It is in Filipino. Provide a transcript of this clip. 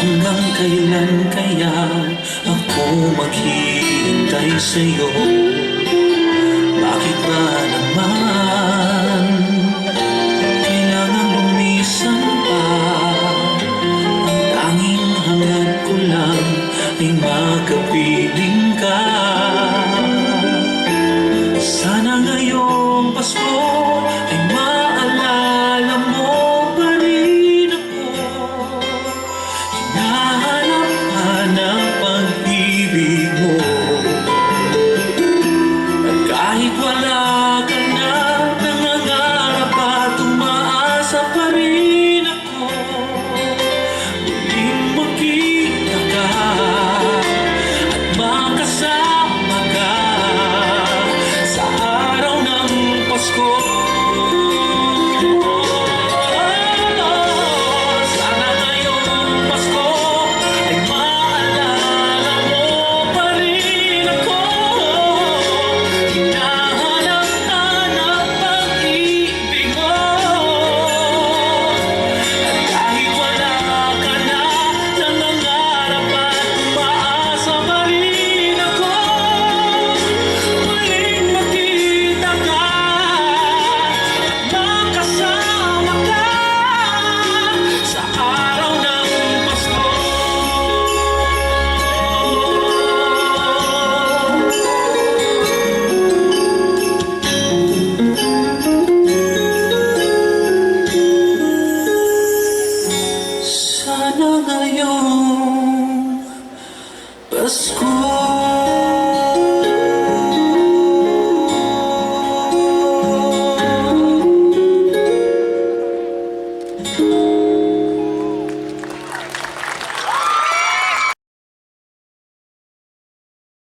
Hanggang kailan kaya ako maghihintay sa'yo? Bakit ba naman kailangan lumisan pa? Ang tanging hangad ko lang ay makapiling ka. Sana ngayong Pasko ay maalala mo pa rin ako. Hinahanap-hanap pag-ibig mo. At kahit wala ka na, nangangarap at umaasa pa rin ako. Muling magkita ka at makasama ka sa araw ng Pasko. Sana ngayong Pasko ay maalala mo pa rin ako. Hinahanap-hanap pag-ibig mo. At kahit wala ka na, nangangarap at umaasa pa rin ako. Muling makita ka at makasama ka sa araw ng Pasko. Sana ngayong Pasko